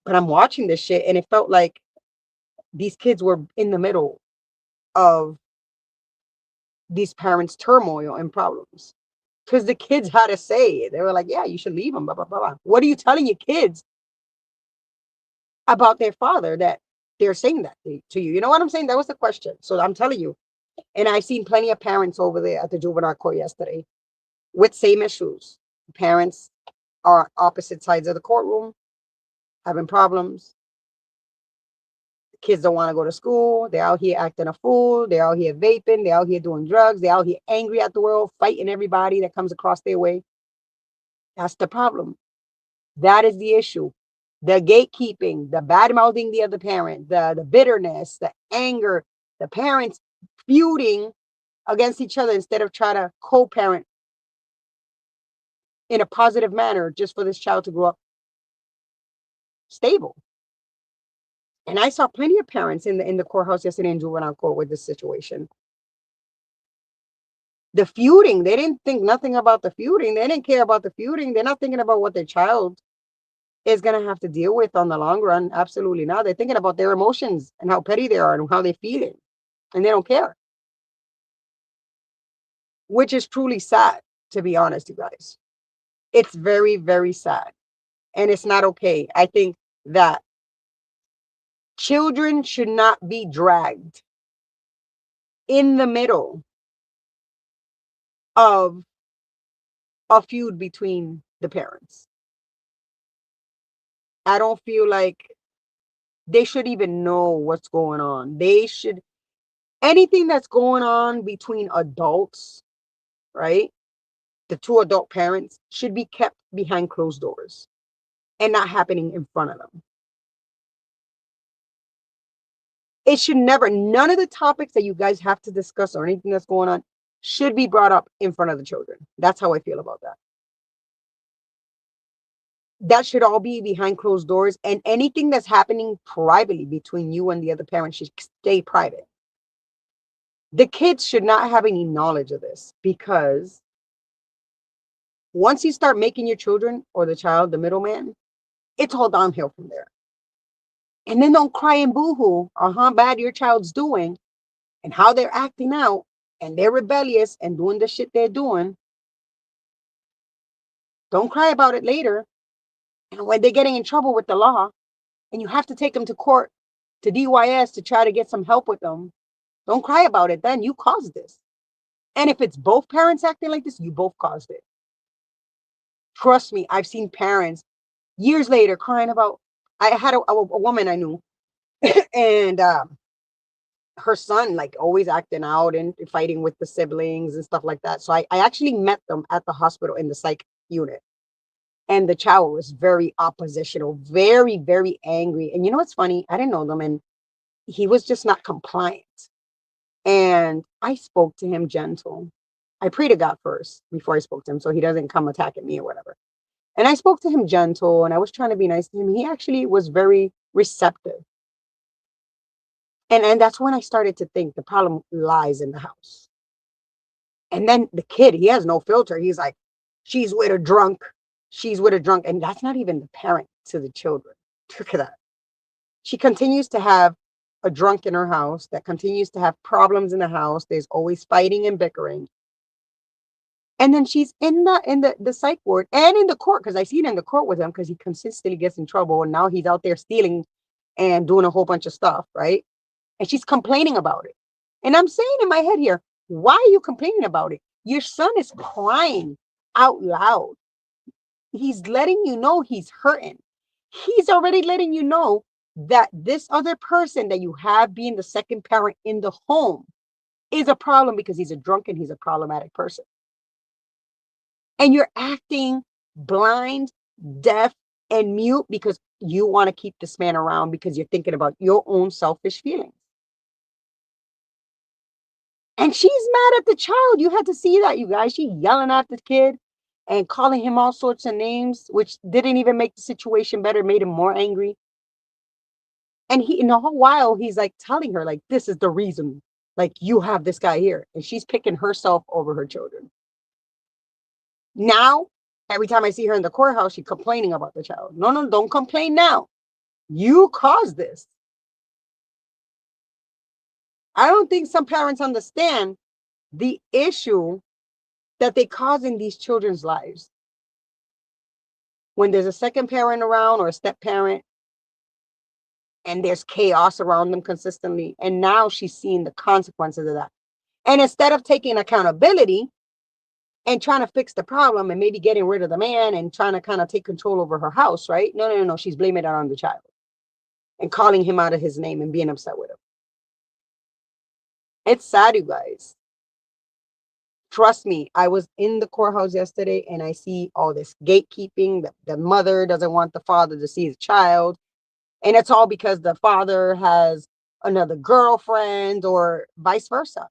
But I'm watching this shit and it felt like these kids were in the middle of these parents' turmoil and problems. Because the kids had to say it. They were like, yeah, you should leave them, blah, blah, blah, blah. What are you telling your kids about their father that they're saying that to you? You know what I'm saying? That was the question. So I'm telling you. And I've seen plenty of parents over there at the juvenile court yesterday with same issues. Parents are opposite sides of the courtroom, having problems. Kids don't want to go to school. They're out here acting a fool. They're out here vaping. They're out here doing drugs. They're out here angry at the world, fighting everybody that comes across their way. That's the problem. That is the issue. The gatekeeping, the bad mouthing the other parent, the bitterness, the anger, the parents feuding against each other instead of trying to co-parent in a positive manner just for this child to grow up stable. And I saw plenty of parents in the courthouse yesterday in juvenile court with this situation. The feuding, they didn't think nothing about the feuding. They didn't care about the feuding. They're not thinking about what their child is going to have to deal with on the long run. Absolutely not. They're thinking about their emotions and how petty they are and how they're feeling. And they don't care. Which is truly sad, to be honest, you guys. It's very, very sad. And it's not okay. I think that children should not be dragged in the middle of a feud between the parents. I don't feel like they should even know what's going on. They should, anything that's going on between adults, right? The two adult parents should be kept behind closed doors and not happening in front of them. It should never, none of the topics that you guys have to discuss or anything that's going on should be brought up in front of the children. That's how I feel about that. That should all be behind closed doors, and anything that's happening privately between you and the other parent should stay private. The kids should not have any knowledge of this, because once you start making your children or the child the middleman, it's all downhill from there. And then don't cry and boohoo on how bad your child's doing and how they're acting out and they're rebellious and doing the shit they're doing. Don't cry about it later. And when they're getting in trouble with the law and you have to take them to court, to DYS, to try to get some help with them, don't cry about it then. You caused this. And if it's both parents acting like this, you both caused it. Trust me, I've seen parents years later crying about, I had a woman I knew and her son like always acting out and fighting with the siblings and stuff like that. So I actually met them at the hospital in the psych unit. And the child was very oppositional, very, very angry. And you know what's funny? I didn't know them, and he was just not compliant. And I spoke to him gentle. I prayed to God first before I spoke to him so he doesn't come attacking me or whatever. And I spoke to him gentle and I was trying to be nice to him. He actually was very receptive. And that's when I started to think the problem lies in the house. And then the kid, he has no filter. He's like, she's with a drunk. She's with a drunk. And that's not even the parent to the children. Look at that. She continues to have a drunk in her house that continues to have problems in the house. There's always fighting and bickering. And then she's in the psych ward and in the court, because I seen in the court with him because he consistently gets in trouble. And now he's out there stealing and doing a whole bunch of stuff, right? And she's complaining about it. And I'm saying in my head here, why are you complaining about it? Your son is crying out loud. He's letting you know he's hurting. He's already letting you know that this other person that you have being the second parent in the home is a problem because he's a drunk and he's a problematic person. And you're acting blind, deaf, and mute because you want to keep this man around because you're thinking about your own selfish feelings. And she's mad at the child. You had to see that, you guys. She yelling at the kid and calling him all sorts of names, which didn't even make the situation better, made him more angry. And he, in the whole while, he's like telling her, like, this is the reason, like, you have this guy here. And she's picking herself over her children. Now, every time I see her in the courthouse, she's complaining about the child. No, no, don't complain now. You caused this. I don't think some parents understand the issue that they cause in these children's lives. When there's a second parent around or a step parent, and there's chaos around them consistently. And now she's seeing the consequences of that. And instead of taking accountability and trying to fix the problem and maybe getting rid of the man and trying to kind of take control over her house, right? No, no, no, no. She's blaming it on the child and calling him out of his name and being upset with him. It's sad, you guys. Trust me, I was in the courthouse yesterday and I see all this gatekeeping. The mother doesn't want the father to see the child. And it's all because the father has another girlfriend or vice versa.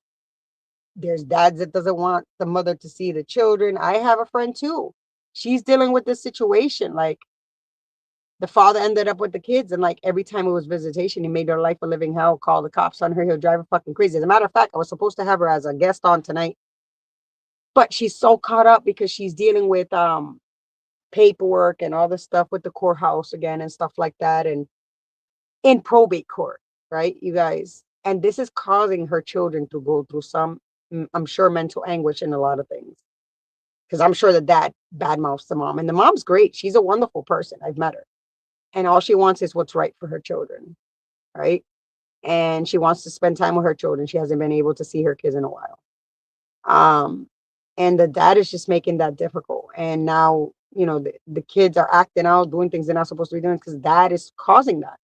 There's dads that doesn't want the mother to see the children. I have a friend too. She's dealing with this situation. Like, the father ended up with the kids, and like every time it was visitation, he made her life a living hell, call the cops on her, he'll drive her fucking crazy. As a matter of fact, I was supposed to have her as a guest on tonight, but she's so caught up because she's dealing with paperwork and all this stuff with the courthouse again and stuff like that, and in probate court, right, you guys? And this is causing her children to go through some, I'm sure, mental anguish and a lot of things. Because I'm sure that dad badmouths the mom. And the mom's great. She's a wonderful person. I've met her. And all she wants is what's right for her children, right? And she wants to spend time with her children. She hasn't been able to see her kids in a while. And the dad is just making that difficult. And now, you know, the kids are acting out, doing things they're not supposed to be doing because dad is causing that.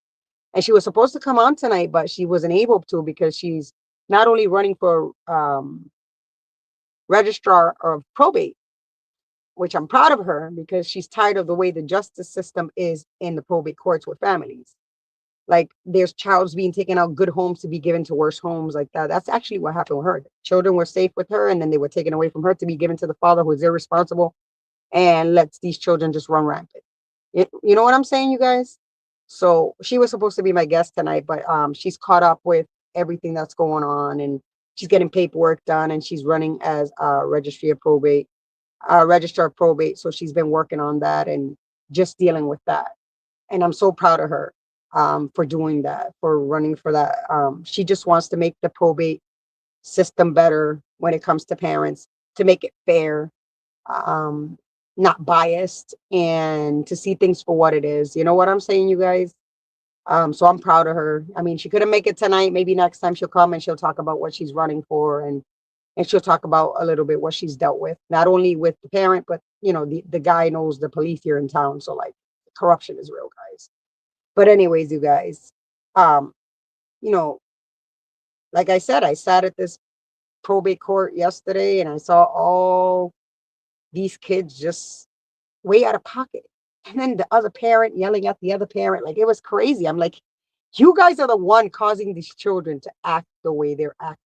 And she was supposed to come on tonight, but she wasn't able to because she's not only running for registrar of probate, which I'm proud of her because she's tired of the way the justice system is in the probate courts with families. Like, there's childs being taken out good homes to be given to worse homes like that. That's actually what happened with her. Children were safe with her and then they were taken away from her to be given to the father who is irresponsible and lets these children just run rampant. You know what I'm saying, you guys? So she was supposed to be my guest tonight, but she's caught up with everything that's going on and she's getting paperwork done and she's running as a registry of probate, registrar of probate. So she's been working on that and just dealing with that. And I'm so proud of her for doing that, for running for that. She just wants to make the probate system better when it comes to parents, to make it fair, not biased, and to see things for what it is. You know what I'm saying, you guys? So I'm proud of her. I mean, she couldn't make it tonight. Maybe next time she'll come and she'll talk about what she's running for, and she'll talk about a little bit what she's dealt with, not only with the parent, but you know, the guy knows the police here in town. So like, corruption is real, guys. But anyways, you guys, you know, like I said, I sat at this probate court yesterday and I saw all these kids just way out of pocket. And then the other parent yelling at the other parent. Like, it was crazy. I'm like, you guys are the one causing these children to act the way they're acting.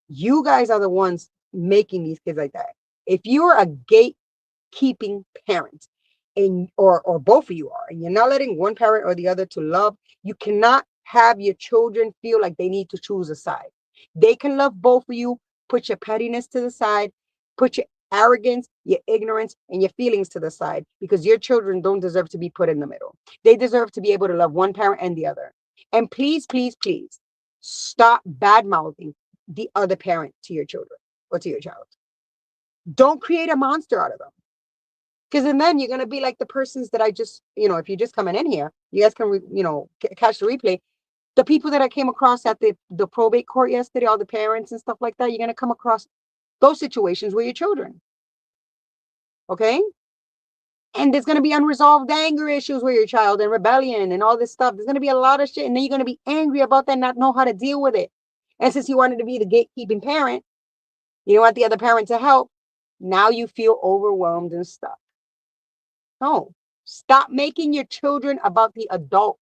You guys are the ones making these kids like that. If you're a gatekeeping parent, and or both of you are, and you're not letting one parent or the other to love, you cannot have your children feel like they need to choose a side. They can love both of you. Put your pettiness to the side. Put your arrogance, your ignorance, and your feelings to the side, because your children don't deserve to be put in the middle. They deserve to be able to love one parent and the other. And please, please, please stop bad mouthing the other parent to your children or to your child. Don't create a monster out of them. Because then you're going to be like the persons that I just, you know, if you're just coming in here, you guys can, you know, catch the replay. The people that I came across at the probate court yesterday, all the parents and stuff like that, you're going to come across those situations with your children. Okay? And there's going to be unresolved anger issues with your child and rebellion and all this stuff. There's going to be a lot of shit. And then you're going to be angry about that and not know how to deal with it. And since you wanted to be the gatekeeping parent, you don't want the other parent to help. Now you feel overwhelmed and stuff. No. Stop making your children about the adult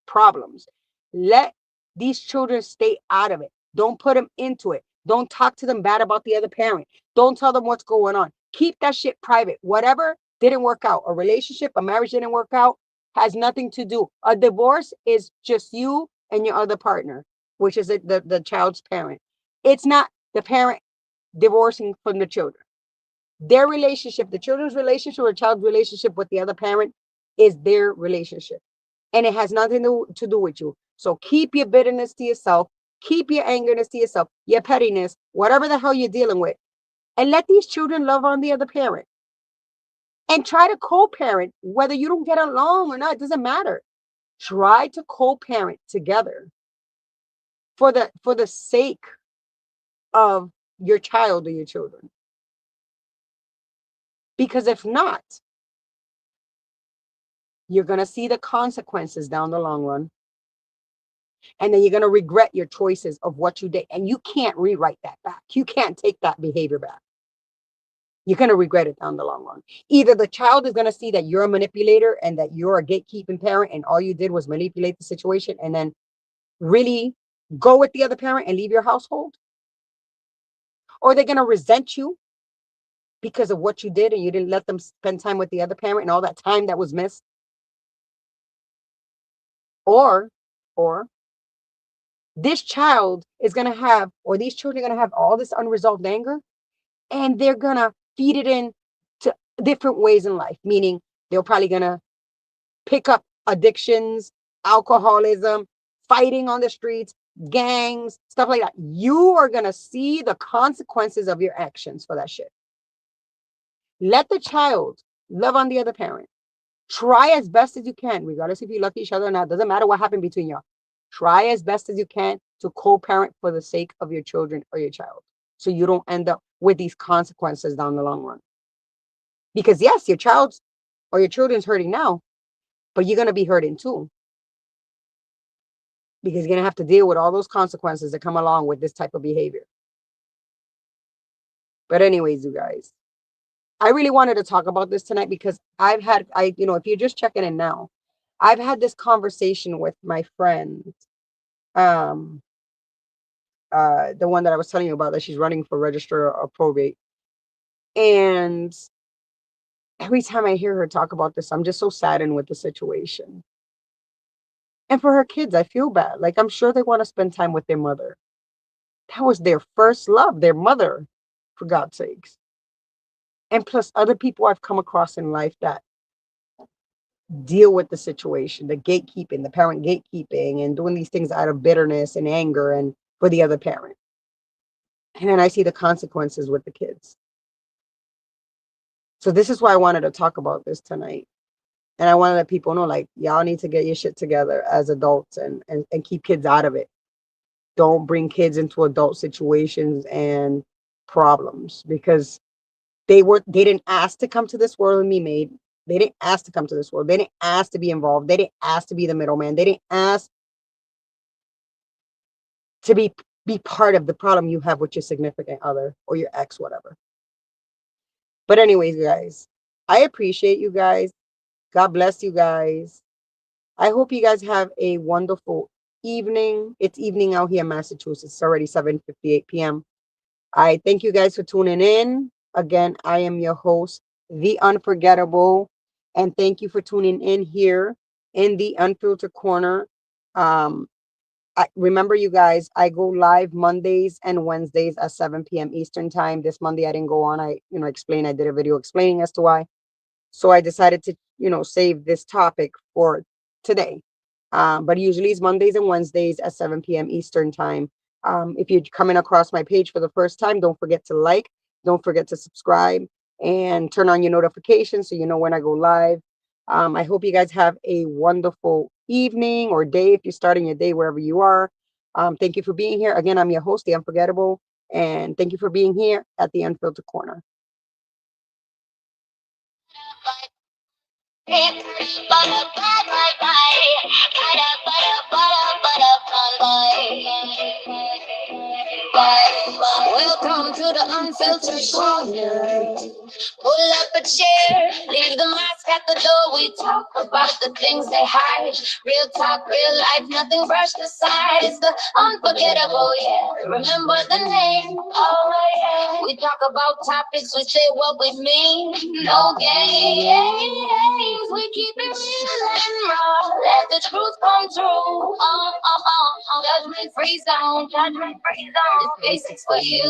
problems. Let these children stay out of it. Don't put them into it. Don't talk to them bad about the other parent. Don't tell them what's going on. Keep that shit private. Whatever didn't work out, a relationship, a marriage didn't work out, has nothing to do. A divorce is just you and your other partner, which is the child's parent. It's not the parent divorcing from the children. Their relationship, the children's relationship or child's relationship with the other parent is their relationship. And it has nothing to do with you. So keep your bitterness to yourself. Keep your angerness to yourself, your pettiness, whatever the hell you're dealing with. And let these children love on the other parent. And try to co-parent, whether you don't get along or not, it doesn't matter. Try to co-parent together for the sake of your child or your children. Because if not, you're going to see the consequences down the long run. And then you're going to regret your choices of what you did. And you can't rewrite that back. You can't take that behavior back. You're going to regret it down the long run. Either the child is going to see that you're a manipulator and that you're a gatekeeping parent and all you did was manipulate the situation and then really go with the other parent and leave your household. Or they're going to resent you because of what you did and you didn't let them spend time with the other parent and all that time that was missed. Or this child is going to have, or these children are going to have all this unresolved anger and they're going to feed it in to different ways in life, meaning they're probably going to pick up addictions, alcoholism, fighting on the streets, gangs, stuff like that. You are going to see the consequences of your actions for that shit. Let the child love on the other parent. Try as best as you can, regardless if you love each other or not. Doesn't matter what happened between y'all. Try as best as you can to co-parent for the sake of your children or your child. So you don't end up with these consequences down the long run. Because yes, your child's or your children's hurting now, but you're going to be hurting too. Because you're going to have to deal with all those consequences that come along with this type of behavior. But anyways, you guys, I really wanted to talk about this tonight because if you're just checking in now, I've had this conversation with my friend, the one that I was telling you about, that she's running for register of probate. And every time I hear her talk about this, I'm just so saddened with the situation. And for her kids, I feel bad. Like, I'm sure they want to spend time with their mother. That was their first love, their mother, for God's sakes. And plus other people I've come across in life that deal with the situation, the gatekeeping, the parent gatekeeping, and doing these things out of bitterness and anger and for the other parent. And then I see the consequences with the kids. So this is why I wanted to talk about this tonight. And I want to let people know, like, y'all need to get your shit together as adults and keep kids out of it. Don't bring kids into adult situations and problems because they didn't ask to come to this world and be made. They didn't ask to come to this world. They didn't ask to be involved. They didn't ask to be the middleman. They didn't ask to be part of the problem you have with your significant other or your ex, whatever. But anyways, guys, I appreciate you guys. God bless you guys. I hope you guys have a wonderful evening. It's evening out here in Massachusetts. It's already 7:58 p.m. I thank you guys for tuning in. Again, I am your host, The Unforgettable. And thank you for tuning in here in the Unfiltered Corner. Remember, you guys, I go live Mondays and Wednesdays at 7 p.m. Eastern time. This Monday, I didn't go on. I did a video explaining as to why. So I decided to, save this topic for today. But usually it's Mondays and Wednesdays at 7 p.m. Eastern time. If you're coming across my page for the first time, don't forget to like, don't forget to subscribe, and turn on your notifications so you know when I go live. I hope you guys have a wonderful evening or day if you're starting your day wherever you are. Thank you for being here. Again, I'm your host, The Unforgettable, and thank you for being here at the Unfiltered Corner. Bye. Welcome to the unfiltered corner. Pull up a chair, leave the mask at the door. We talk about the things they hide. Real talk, real life, nothing brushed aside. It's the unforgettable, yeah. Remember the name, oh yeah. We talk about topics, we say what we mean. No games, we keep it real and raw. Let the truth come true. Judgment free zone, judgment free zone. It's basics for you.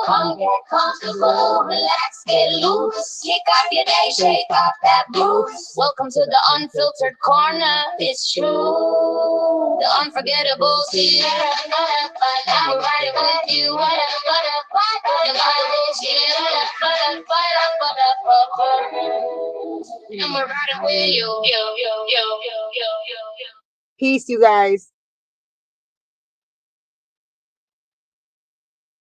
Come get comfortable, relax, get loose. Kick off your day, shake off that blues. Welcome to the unfiltered corner. It's true. The unforgettables here. And we're riding with you. The Bible's here. And we're riding with you. Peace, you guys.